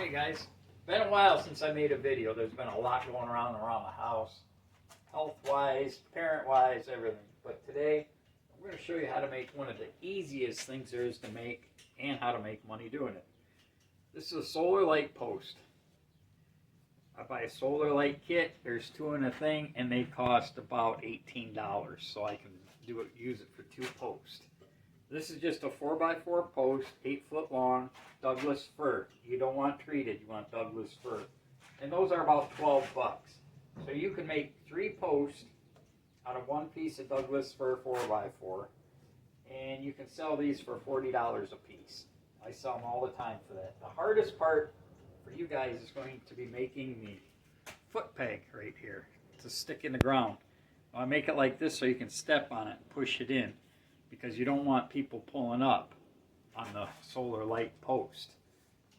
Hey guys, been a while since I made a video. There's been a lot going around the house, health-wise, parent-wise, everything. But today, I'm going to show you how to make one of the easiest things there is to make and how to make money doing it. This is a solar light post. I buy a solar light kit. There's two in a thing, and they cost about $18, so I can use it for two posts. This is just a 4x4 post, 8 foot long, Douglas fir. You don't want treated, you want Douglas fir. And those are about 12 bucks. So you can make 3 posts out of one piece of Douglas fir 4x4. And you can sell these for $40 a piece. I sell them all the time for that. The hardest part for you guys is going to be making the foot peg right here to stick in the ground. I make it like this so you can step on it and push it in, because you don't want people pulling up on the solar light post.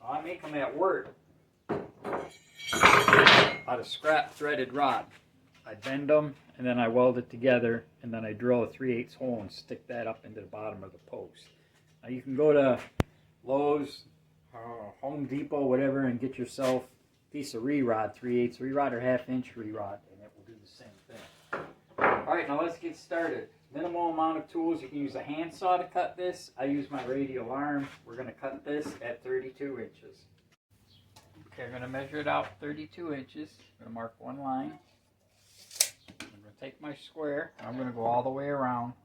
I make them at work out of scrap threaded rod. I bend them and then I weld it together, and then I drill a 3/8 hole and stick that up into the bottom of the post. Now you can go to Lowe's, Home Depot, whatever, and get yourself a piece of re-rod, 3/8 re-rod or 1/2 inch re-rod, and it will do the same thing. Alright, now let's get started. Minimal amount of tools. You can use a handsaw to cut this. I use my radial arm. We're going to cut this at 32 inches. Okay, I'm going to measure it out 32 inches. I'm going to mark one line. I'm going to take my square. I'm going to go all the way around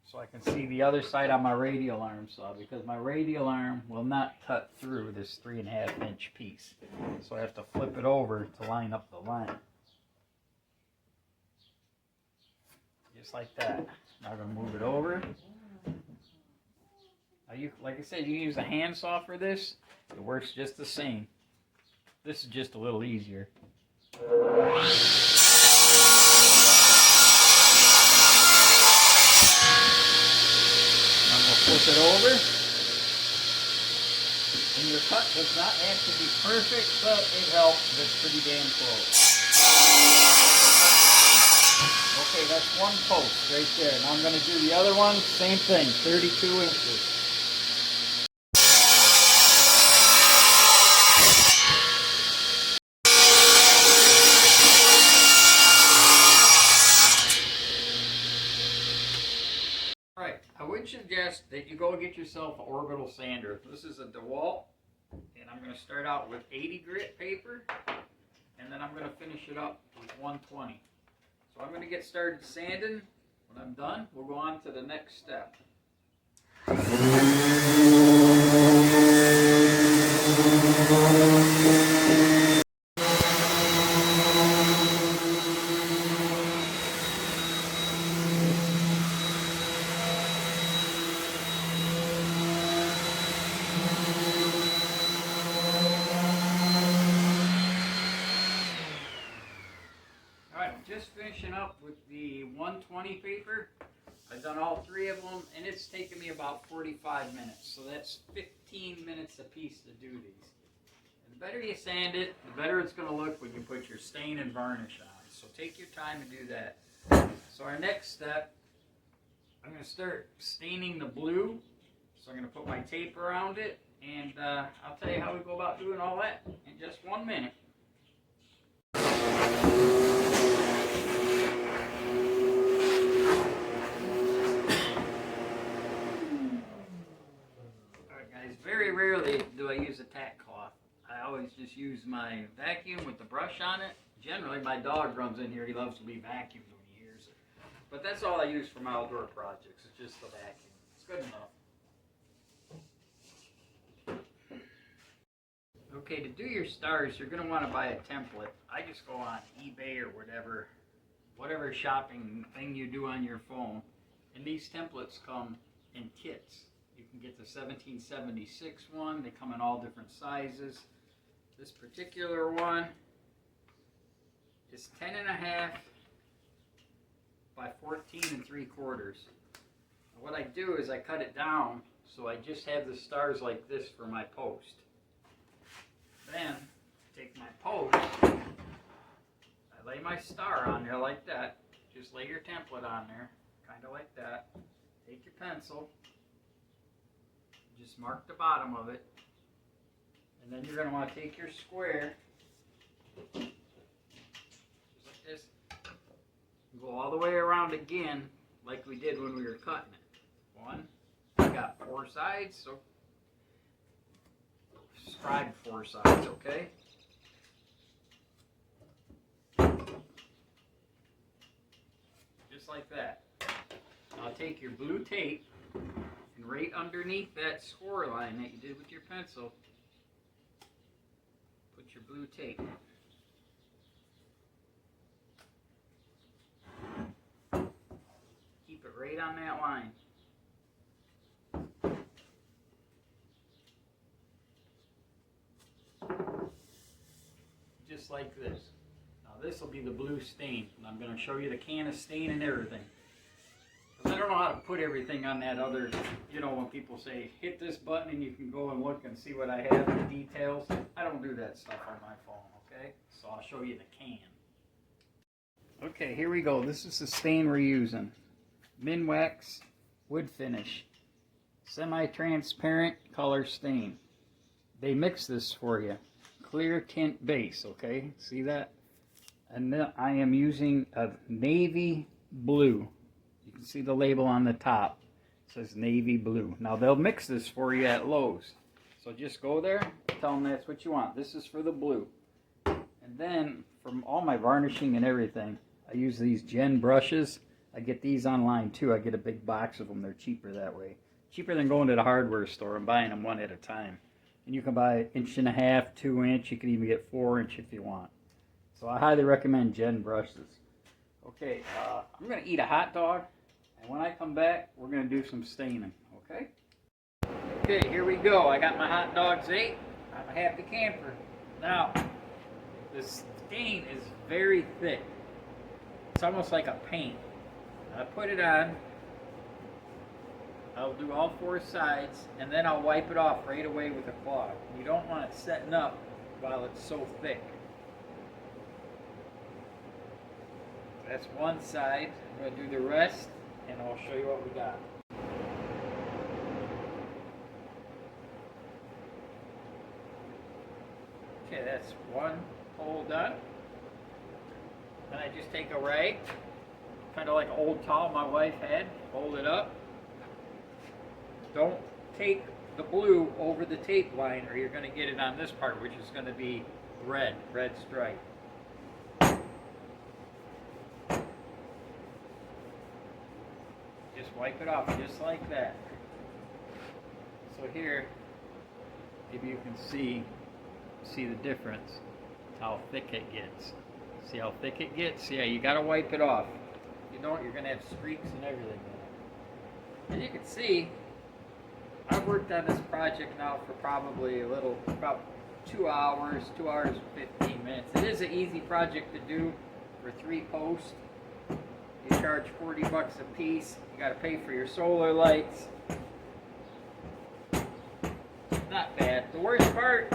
so I can see the other side on my radial arm saw, because my radial arm will not cut through this 3.5 inch piece. So I have to flip it over to line up the line. Just like that. Now I'm going to move it over. Now like I said, you can use a handsaw for this. It works just the same. This is just a little easier. Now we'll flip it over. And your cut does not have to be perfect, but it helps if it's pretty damn close. Okay, that's one post right there. Now I'm going to do the other one, same thing, 32 inches. Alright, I would suggest that you go get yourself an orbital sander. This is a DeWalt, and I'm going to start out with 80 grit paper, and then I'm going to finish it up with 120. So I'm going to get started sanding. When I'm done, we'll go on to the next step. Just finishing up with the 120 paper. I've done all 3 of them, and it's taken me about 45 minutes. So that's 15 minutes a piece to do these. And the better you sand it, the better it's going to look when you put your stain and varnish on. So take your time and do that. So our next step, I'm going to start staining the blue. So I'm going to put my tape around it, and I'll tell you how we go about doing all that in just 1 minute. Very rarely do I use a tack cloth. I always just use my vacuum with the brush on it. Generally, my dog runs in here. He loves to be vacuumed when he hears it. But that's all I use for my outdoor projects. It's just the vacuum. It's good enough. Okay, to do your stars, you're going to want to buy a template. I just go on eBay or whatever shopping thing you do on your phone. And these templates come in kits. You can get the 1776 one. They come in all different sizes. This particular one is 10.5 by 14 3/4. What I do is I cut it down so I just have the stars like this for my post. Then take my post, I lay my star on there like that. Just lay your template on there, kind of like that. Take your pencil, just mark the bottom of it, And then you're going to want to take your square, just like this, and go all the way around again, like we did when we were cutting it. One, we got 4 sides, so scribe 4 sides, okay? Just like that. Now take your blue tape, and right underneath that score line that you did with your pencil, put your blue tape. Keep it right on that line. Just like this. Now this will be the blue stain, and I'm going to show you the can of stain and everything. Because I don't know how to put everything on that other, you know, when people say, hit this button and you can go and look and see what I have, the details. I don't do that stuff on my phone, okay? So I'll show you the can. Okay, here we go. This is the stain we're using. Minwax Wood Finish. Semi-transparent color stain. They mix this for you. Clear tint base, okay? See that? And then I am using a navy blue. You can see the label on the top. It says navy blue. Now they'll mix this for you at Lowe's. So just go there, tell them that's what you want. This is for the blue. And then from all my varnishing and everything, I use these Gen brushes. I get these online too. I get a big box of them. They're cheaper that way. Cheaper than going to the hardware store and buying them one at a time. And you can buy 1.5 inch, 2 inch. You can even get 4 inch if you want. So I highly recommend Gen brushes. Okay, I'm going to eat a hot dog. And when I come back, we're going to do some staining. Okay? Okay, here we go. I got my hot dogs ate. I'm a happy camper. Now, this stain is very thick. It's almost like a paint. I put it on. I'll do all 4 sides, and then I'll wipe it off right away with a cloth. You don't want it setting up while it's so thick. That's one side. I'm going to do the rest, and I'll show you what we got. Okay, that's one hole done. Then I just take a rag, kind of like an old towel my wife had, hold it up. Don't take the blue over the tape line or you're going to get it on this part, which is going to be red stripe. Just wipe it off just like that. So here, maybe you can see the difference, how thick it gets. See how thick it gets? Yeah, you got to wipe it off. If you don't, you're going to have streaks and everything. As you can see, I've worked on this project now for probably about 2 hours, 2 hours and 15 minutes. It is an easy project to do for 3 posts. You charge 40 bucks a piece. You got to pay for your solar lights. Not bad. The worst part,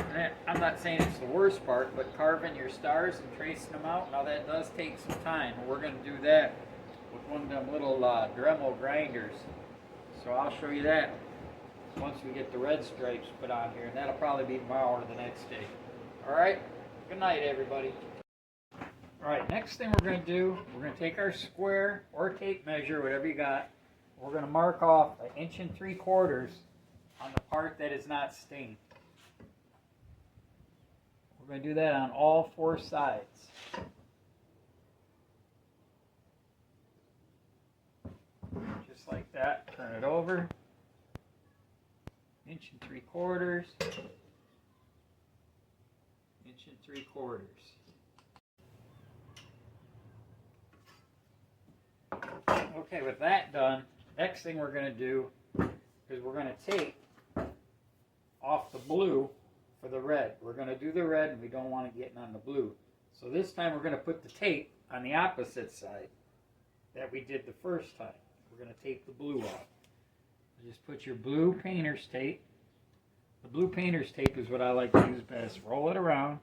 I'm not saying it's the worst part, but carving your stars and tracing them out, now that does take some time. We're going to do that with one of them little Dremel grinders. So I'll show you that once we get the red stripes put on here, and that'll probably be tomorrow or the next day. Alright, good night everybody. Alright, next thing we're going to do, we're going to take our square or tape measure, whatever you got. We're going to mark off 1 3/4 inches on the part that is not stained. We're going to do that on all 4 sides. Just like that. Turn it over. 1 3/4 inches. 1 3/4 inches. Okay, with that done, next thing we're going to do is we're going to take off the blue for the red. We're going to do the red, and we don't want it getting on the blue. So this time we're going to put the tape on the opposite side that we did the first time. We're going to tape the blue off. Just put your blue painter's tape. The blue painter's tape is what I like to use best. Roll it around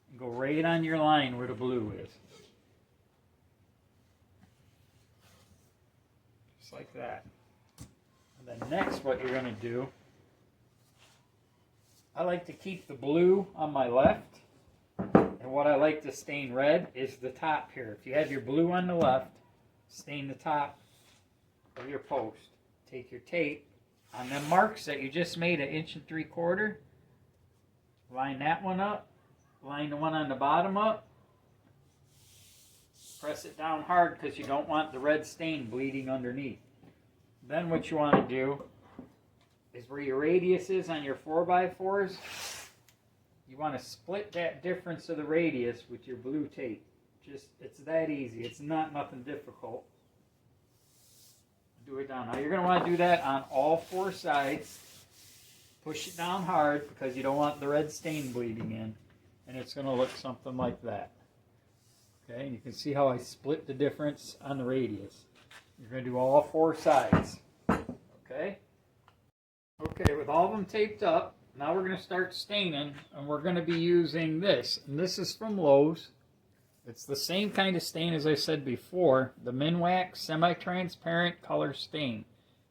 and go right on your line where the blue is. Just like that. And then next what you're going to do I like to keep the blue on my left. And what I like to stain red is the top here. If you have your blue on the left, stain the top of your post. Take your tape on the marks that you just made 1 3/4 inches. Line that one up. Line the one on the bottom up. Press it down hard because you don't want the red stain bleeding underneath. Then what you want to do is where your radius is on your 4x4s, you want to split that difference of the radius with your blue tape. It's that easy. It's not nothing difficult. Do it down. Now you're going to want to do that on all 4 sides. Push it down hard because you don't want the red stain bleeding in. And it's going to look something like that. Okay, and you can see how I split the difference on the radius. You're going to do all 4 sides. Okay? Okay, with all of them taped up, now we're going to start staining, and we're going to be using this. And this is from Lowe's. It's the same kind of stain as I said before, the Minwax Semi-Transparent Color Stain.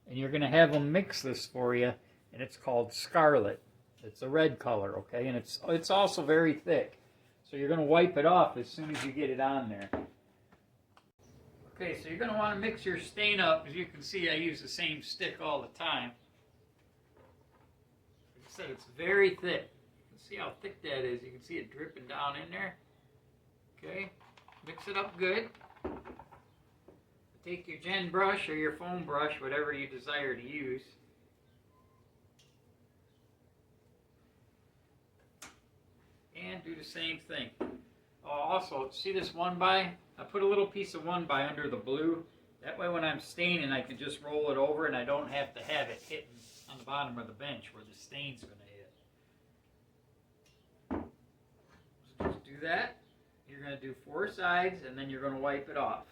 And you're going to have them mix this for you, and it's called Scarlet. It's a red color, okay? And it's also very thick. So you're going to wipe it off as soon as you get it on there. Okay, so you're going to want to mix your stain up. As you can see, I use the same stick all the time. Like I said, it's very thick. You can see how thick that is. You can see it dripping down in there. Okay, mix it up good. Take your Gen brush or your foam brush, whatever you desire to use. And do the same thing. Oh, also, see this 1x? I put a little piece of 1x under the blue. That way when I'm staining, I can just roll it over and I don't have to have it hitting on the bottom of the bench where the stain's going to hit. So just do that. You're going to do 4 sides and then you're going to wipe it off.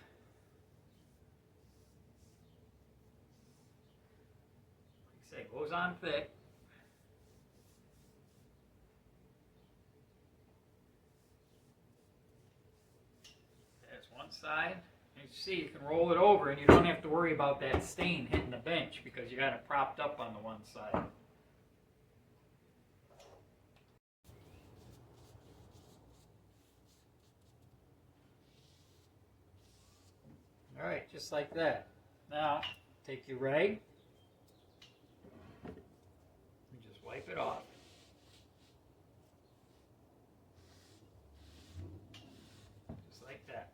Like I say, it goes on thick. One side, and you see you can roll it over and you don't have to worry about that stain hitting the bench because you got it propped up on the one side. Alright, just like that. Now take your rag and just wipe it off. Just like that.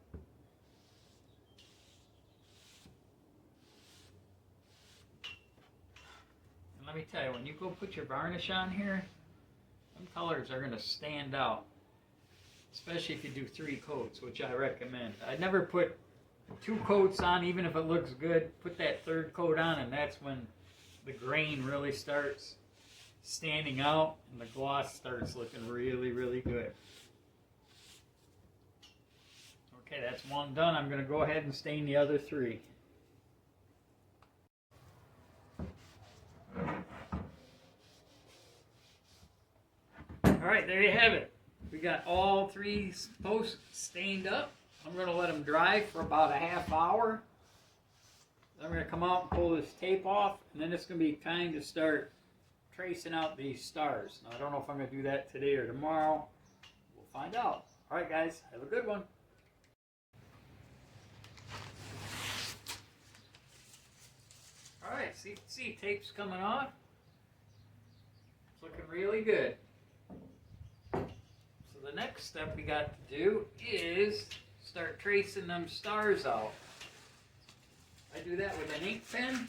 Let me tell you, when you go put your varnish on here, some colors are going to stand out. Especially if you do 3 coats, which I recommend. I never put 2 coats on, even if it looks good. Put that 3rd coat on, and that's when the grain really starts standing out, and the gloss starts looking really, really good. Okay, that's 1 done. I'm going to go ahead and stain the other 3. Alright, there you have it. We got all 3 posts stained up. I'm going to let them dry for about a half hour. Then we're going to come out and pull this tape off, and then it's going to be time to start tracing out these stars. Now, I don't know if I'm going to do that today or tomorrow. We'll find out. Alright guys, have a good one. Alright, see tape's coming off. It's looking really good. So the next step we got to do is start tracing them stars out. I do that with an ink pen.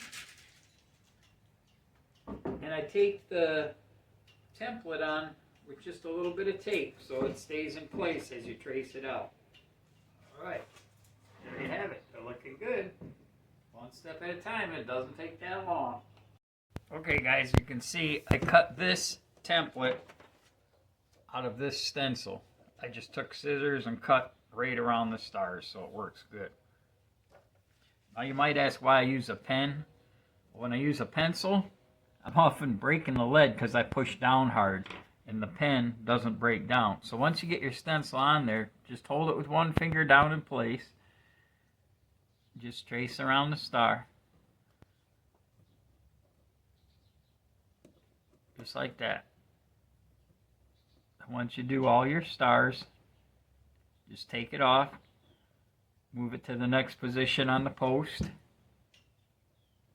And I take the template on with just a little bit of tape so it stays in place as you trace it out. Alright, there you have it. They're looking good. 1 step at a time. It doesn't take that long. Okay guys, you can see I cut this template out of this stencil. I just took scissors and cut right around the stars so it works good. Now you might ask why I use a pen. When I use a pencil, I'm often breaking the lead because I push down hard and the pen doesn't break down. So once you get your stencil on there, just hold it with 1 finger down in place. Just trace around the star. Just like that. Once you do all your stars, just take it off, move it to the next position on the post,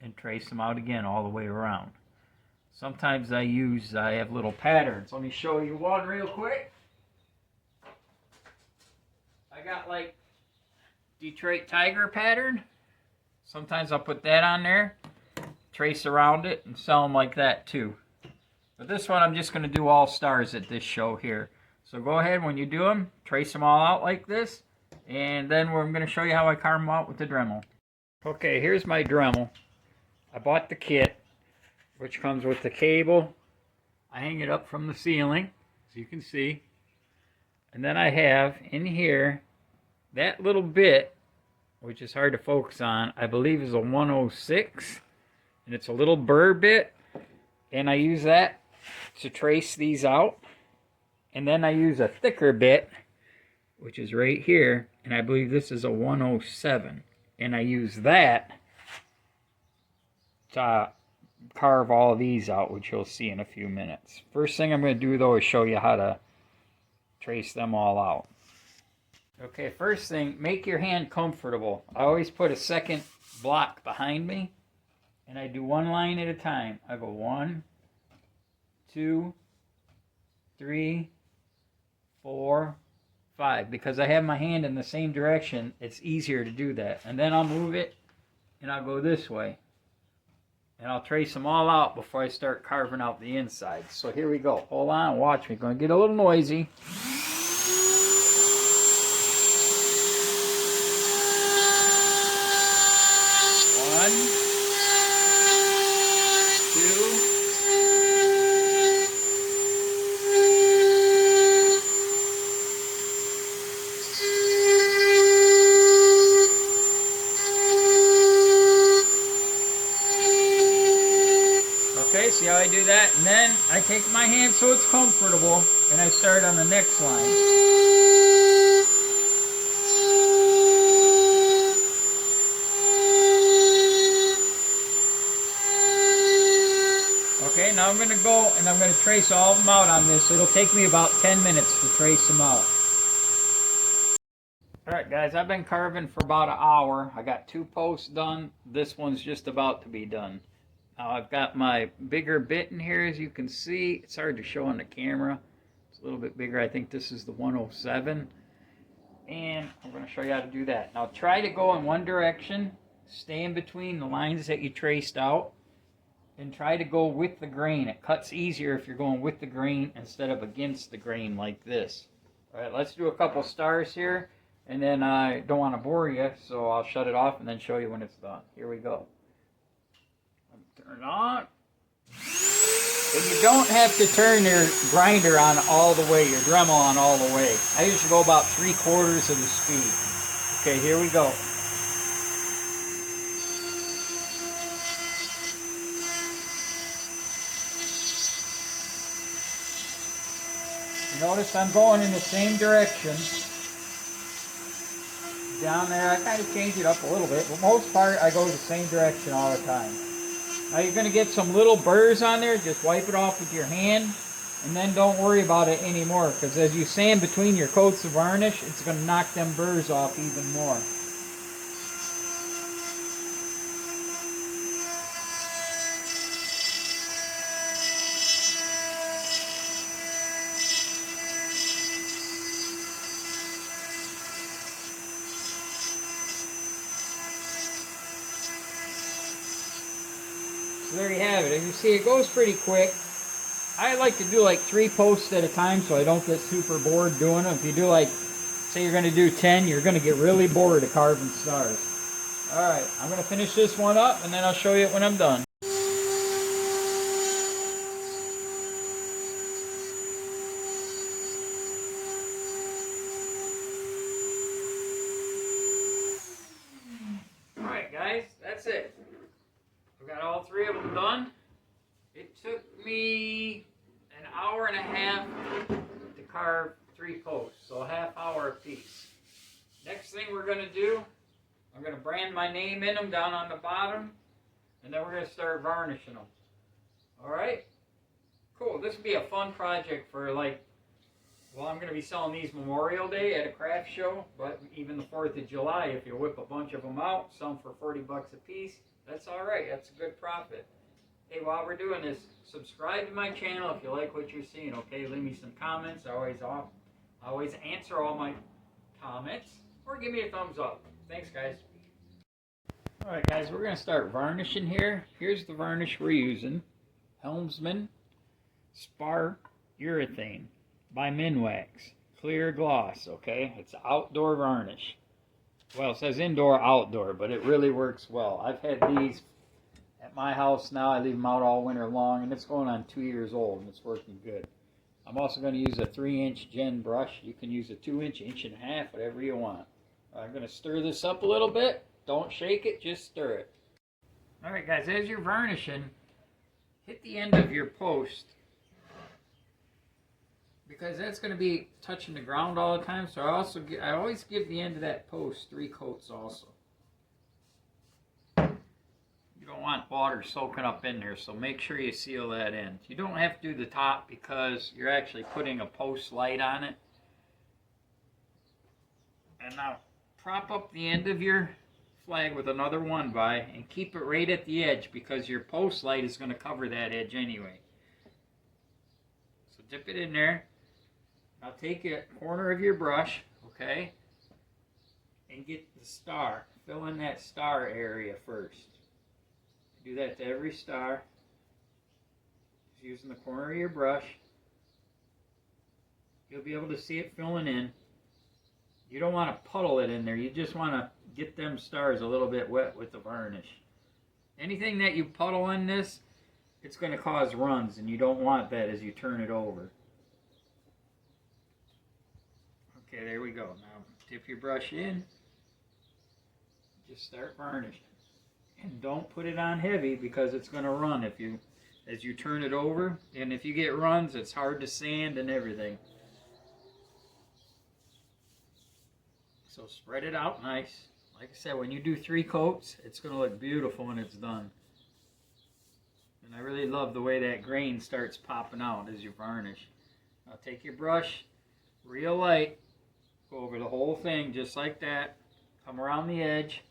and trace them out again all the way around. Sometimes I have little patterns. Let me show you one real quick. I got like Detroit Tiger pattern. Sometimes I'll put that on there, trace around it, and sell them like that too. But this one I'm just going to do all stars at this show here. So go ahead, when you do them, trace them all out like this, and then I'm going to show you how I carve them out with the Dremel. Okay, here's my Dremel. I bought the kit, which comes with the cable. I hang it up from the ceiling, as you can see. And then I have in here that little bit, which is hard to focus on, I believe is a 106, and it's a little burr bit, and I use that to trace these out. And then I use a thicker bit, which is right here, and I believe this is a 107, and I use that to carve all these out, which you'll see in a few minutes. First thing I'm going to do though is show you how to trace them all out. Okay, first thing, make your hand comfortable. I always put a second block behind me, and I do one line at a time. I go 1, 2, 3, 4, 5. Because I have my hand in the same direction, it's easier to do that. And then I'll move it, and I'll go this way. And I'll trace them all out before I start carving out the inside. So here we go. Hold on, watch me. Going to get a little noisy. Okay, see how I do that? And then I take my hand so it's comfortable, and I start on the next line. Okay, now I'm going to go and I'm going to trace all of them out on this. It'll take me about 10 minutes to trace them out. Alright guys, I've been carving for about an hour. I got 2 posts done. This one's just about to be done. Now I've got my bigger bit in here, as you can see. It's hard to show on the camera. It's a little bit bigger. I think this is the 107. And I'm going to show you how to do that. Now try to go in one direction. Stay in between the lines that you traced out. And try to go with the grain. It cuts easier if you're going with the grain instead of against the grain like this. Alright, let's do a couple stars here. And then I don't want to bore you, so I'll shut it off and then show you when it's done. Here we go. Turn it on. And you don't have to turn your grinder on all the way, your Dremel on all the way. I usually go about 3/4 of the speed. Okay, here we go. You notice I'm going in the same direction. Down there, I kind of change it up a little bit, but most part I go the same direction all the time. Now you're going to get some little burrs on there. Just wipe it off with your hand, and then don't worry about it anymore, because as you sand between your coats of varnish, it's going to knock them burrs off even more. So there you have it. As you see, it goes pretty quick. I like to do like 3 posts at a time so I don't get super bored doing them. If you do like, say you're going to do 10, you're going to get really bored of carving stars. Alright, I'm going to finish this one up and then I'll show you it when I'm done. Alright guys, that's it. I've got all 3 of them done. It took me an hour and a half to carve 3 posts, so a half hour a piece. Next thing we're going to do, I'm going to brand my name in them down on the bottom, and then we're going to start varnishing them. Alright? Cool. This would be a fun project for like Well, I'm going to be selling these Memorial Day at a craft show, but even the 4th of July, if you whip a bunch of them out, sell them for 40 bucks a piece, that's all right. That's a good profit. Hey, while we're doing this, subscribe to my channel if you like what you're seeing, okay? Leave me some comments. I always answer all my comments, or give me a thumbs up. Thanks, guys. All right, guys, we're going to start varnishing here. Here's the varnish we're using. Helmsman Spar Urethane by Minwax. Clear gloss, okay? It's outdoor varnish. Well, it says indoor, outdoor, but it really works well. I've had these at my house now. I leave them out all winter long, and it's going on 2 years old, and it's working good. I'm also going to use a 3-inch Gen brush. You can use a 2-inch, 1.5 inch, whatever you want. I'm going to stir this up a little bit. Don't shake it, just stir it. All right, guys, as you're varnishing, hit the end of your post, because that's going to be touching the ground all the time. So I always give the end of that post 3 coats also. You don't want water soaking up in there, so make sure you seal that end. You don't have to do the top because you're actually putting a post light on it. And now prop up the end of your flag with another 1-by and keep it right at the edge, because your post light is going to cover that edge anyway. So dip it in there. Now take a corner of your brush, okay, and get the star. Fill in that star area first. Do that to every star. Just using the corner of your brush. You'll be able to see it filling in. You don't want to puddle it in there. You just want to get them stars a little bit wet with the varnish. Anything that you puddle in this, it's going to cause runs, and you don't want that as you turn it over. Okay, there we go. Now dip your brush in. Just start varnishing. And don't put it on heavy, because it's going to run as you turn it over. And if you get runs, it's hard to sand and everything. So spread it out nice. Like I said, when you do 3 coats, it's going to look beautiful when it's done. And I really love the way that grain starts popping out as you varnish. Now take your brush, real light, go over the whole thing just like that. Come around the edge,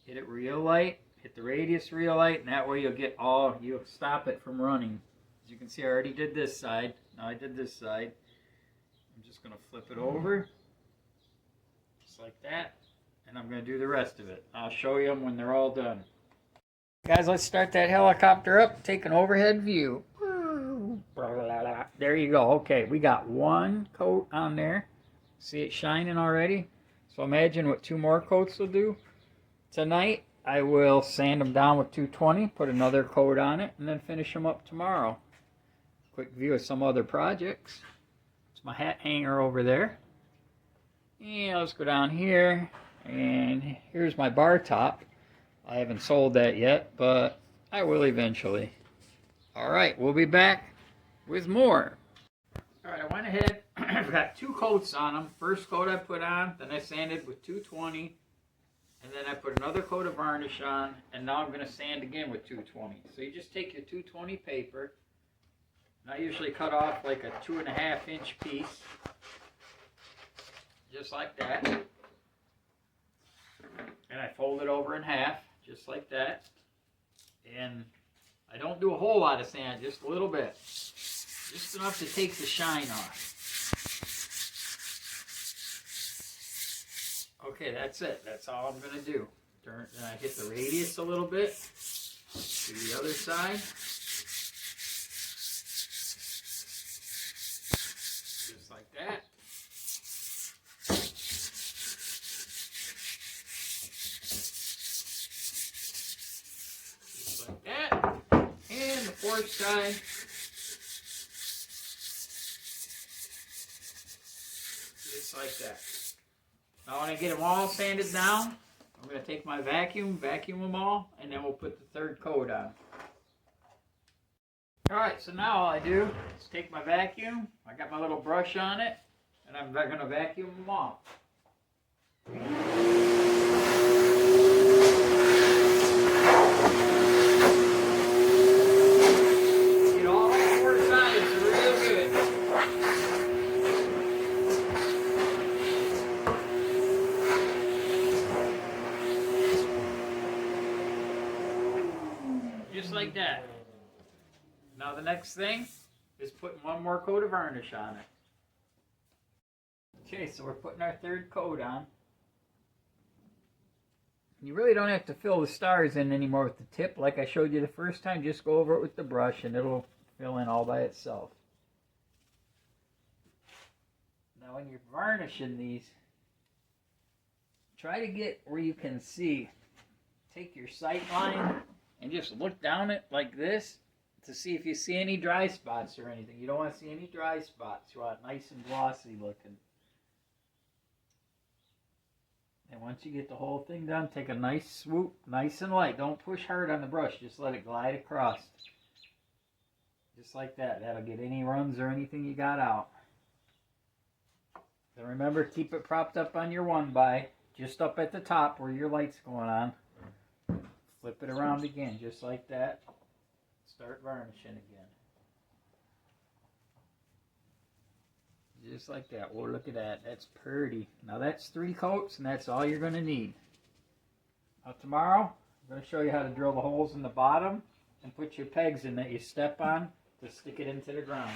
hit it real light, hit the radius real light, and that way you'll stop it from running. As you can see, I already did this side. Now I did this side. I'm just going to flip it over, just like that, and I'm going to do the rest of it. I'll show you them when they're all done. Guys, let's start that helicopter up. Take an overhead view. There you go. Okay, we got 1 coat on there. See it shining already? So imagine what 2 more coats will do. Tonight, I will sand them down with 220, put another coat on it, and then finish them up tomorrow. Quick view of some other projects. It's my hat hanger over there. And let's go down here, and here's my bar top. I haven't sold that yet, but I will eventually. All right, we'll be back with more. All right, I went ahead. I've got 2 coats on them. First coat I put on, then I sanded with 220, and then I put another coat of varnish on, and now I'm going to sand again with 220. So you just take your 220 paper, and I usually cut off like a 2.5 inch piece, just like that, and I fold it over in half, just like that, and I don't do a whole lot of sand, just a little bit, just enough to take the shine off. Okay, that's it. That's all I'm going to do. Then I hit the radius a little bit. Do the other side. Just like that. Just like that. And the 4th side. Just like that. Now when I get them all sanded down, I'm going to take my vacuum them all, and then we'll put the 3rd coat on. Alright, so now all I do is take my vacuum, I got my little brush on it, and I'm going to vacuum them off. Get all 4 sides real good. like that. Now the next thing is putting one more coat of varnish on it. Okay, so we're putting our third coat on. You really don't have to fill the stars in anymore with the tip. Like I showed you the first time, just go over it with the brush and it'll fill in all by itself. Now when you're varnishing these, try to get where you can see. Take your sight line and just look down it like this to see if you see any dry spots or anything. You don't want to see any dry spots. You want it nice and glossy looking. And once you get the whole thing done, take a nice swoop, nice and light. Don't push hard on the brush. Just let it glide across. Just like that. That'll get any runs or anything you got out. So remember, keep it propped up on your 1x, just up at the top where your light's going on. Flip it around again, just like that. Start varnishing again. Just like that. Well, look at that. That's pretty. Now that's 3 coats, and that's all you're going to need. Now tomorrow, I'm going to show you how to drill the holes in the bottom and put your pegs in that you step on to stick it into the ground.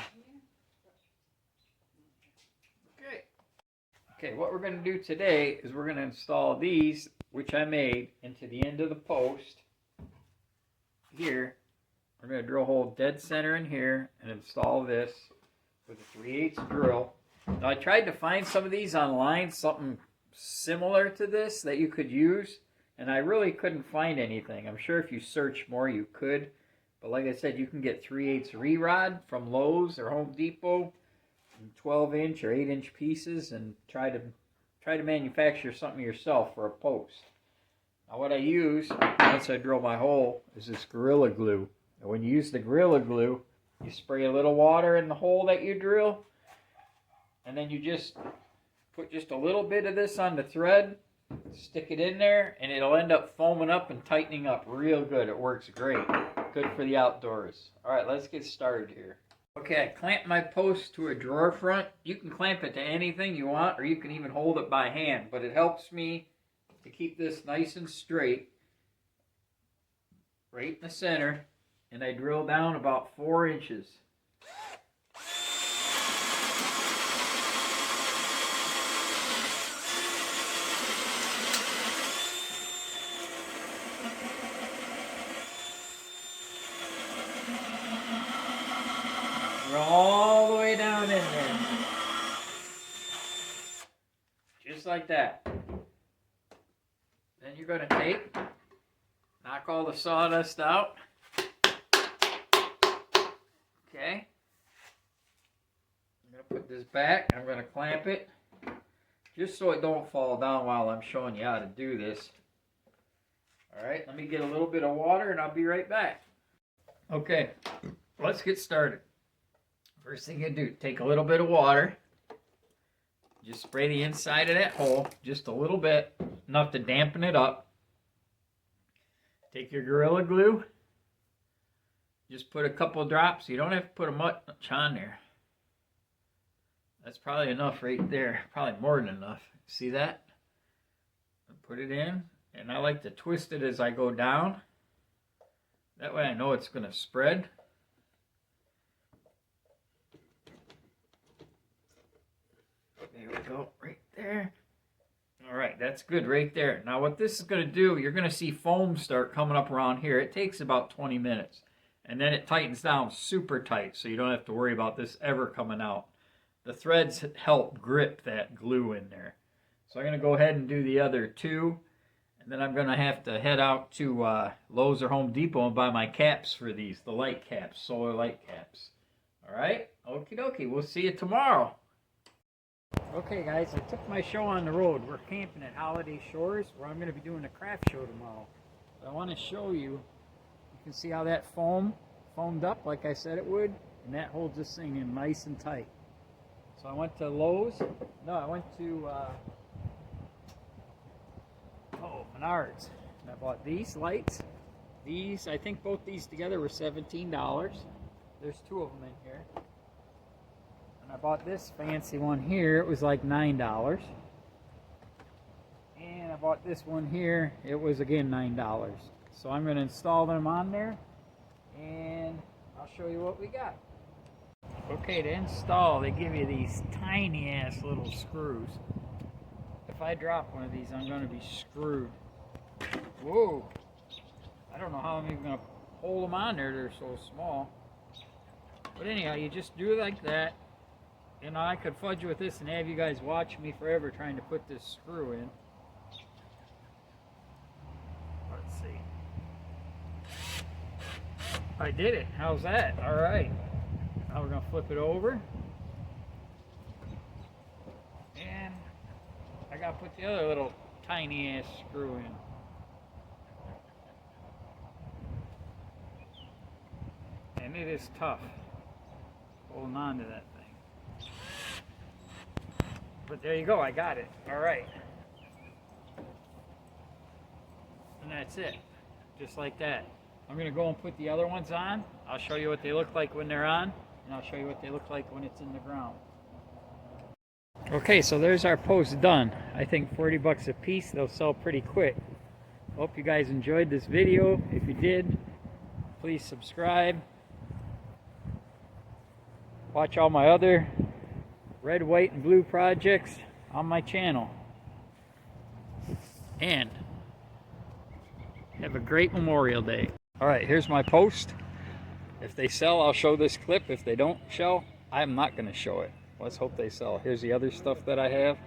Okay. Okay, what we're going to do today is we're going to install these, which I made, into the end of the post. Here, we're going to drill a hole dead center in here and install this with a 3/8 drill. Now I tried to find some of these online, something similar to this that you could use, and I really couldn't find anything. I'm sure if you search more you could, but like I said, you can get 3/8 re-rod from Lowe's or Home Depot, 12-inch or 8-inch pieces, and try to manufacture something yourself for a post. Now what I use once I drill my hole is this Gorilla Glue. And when you use the Gorilla Glue, you spray a little water in the hole that you drill, and then you just put just a little bit of this on the thread, stick it in there, and it'll end up foaming up and tightening up real good. It works great. Good for the outdoors. All right, let's get started here. Okay, I clamped my post to a drawer front. You can clamp it to anything you want, or you can even hold it by hand, but it helps me to keep this nice and straight, right in the center, and I drill down about 4 inches. Drill all the way down in there. Just like that. Then you're going to knock all the sawdust out. Okay. I'm going to put this back. I'm going to clamp it just so it don't fall down while I'm showing you how to do this. Alright, let me get a little bit of water and I'll be right back. Okay, let's get started. First thing you do, take a little bit of water. Just spray the inside of that hole, just a little bit, enough to dampen it up. Take your Gorilla Glue. Just put a couple drops. You don't have to put much on there. That's probably enough right there. Probably more than enough. See that? Put it in. And I like to twist it as I go down. That way I know it's going to spread. There we go. Right there. Alright, that's good right there. Now what this is going to do, you're going to see foam start coming up around here. It takes about 20 minutes. And then it tightens down super tight, so you don't have to worry about this ever coming out. The threads help grip that glue in there. So I'm going to go ahead and do the other 2. And then I'm going to have to head out to Lowe's or Home Depot and buy my caps for these, the light caps, solar light caps. Alright? Okie dokie. We'll see you tomorrow. Okay guys, I took my show on the road. We're camping at Holiday Shores, where I'm going to be doing a craft show tomorrow. But I want to show you, you can see how that foamed up like I said it would, and that holds this thing in nice and tight. So I went to Lowe's, no, I went to Menards, and I bought these lights. These, I think both these together were $17. There's 2 of them in here. I bought this fancy one here. It was like $9. And I bought this one here. It was again $9. So I'm going to install them on there. and I'll show you what we got. Okay, to install, they give you these tiny ass little screws. If I drop one of these, I'm going to be screwed. Whoa! I don't know how I'm even going to hold them on there, they're so small. But anyhow, you just do it like that. You know, I could fudge with this and have you guys watch me forever trying to put this screw in. Let's see. I did it. How's that? All right. Now we're going to flip it over. And I got to put the other little tiny ass screw in. And it is tough holding on to that thing. But there you go, I got it. All right. And that's it. Just like that. I'm going to go and put the other ones on. I'll show you what they look like when they're on. And I'll show you what they look like when it's in the ground. Okay, so there's our posts done. I think 40 bucks a piece. They'll sell pretty quick. Hope you guys enjoyed this video. If you did, please subscribe. Watch all my other red, white, and blue projects on my channel. And have a great Memorial Day. Alright, here's my post. If they sell, I'll show this clip. If they don't sell, I'm not going to show it. Let's hope they sell. Here's the other stuff that I have.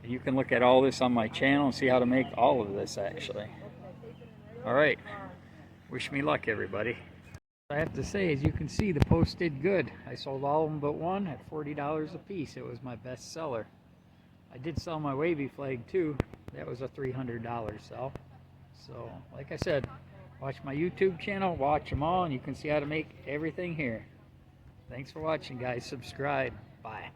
You can look at all this on my channel and see how to make all of this actually. Alright, wish me luck everybody. I have to say, as you can see, the post did good. I sold all of them but one at $40 a piece. It was my best seller. I did sell my wavy flag too. That was a $300 sell. So, like I said, watch my YouTube channel, watch them all, and you can see how to make everything here. Thanks for watching, guys. Subscribe. Bye.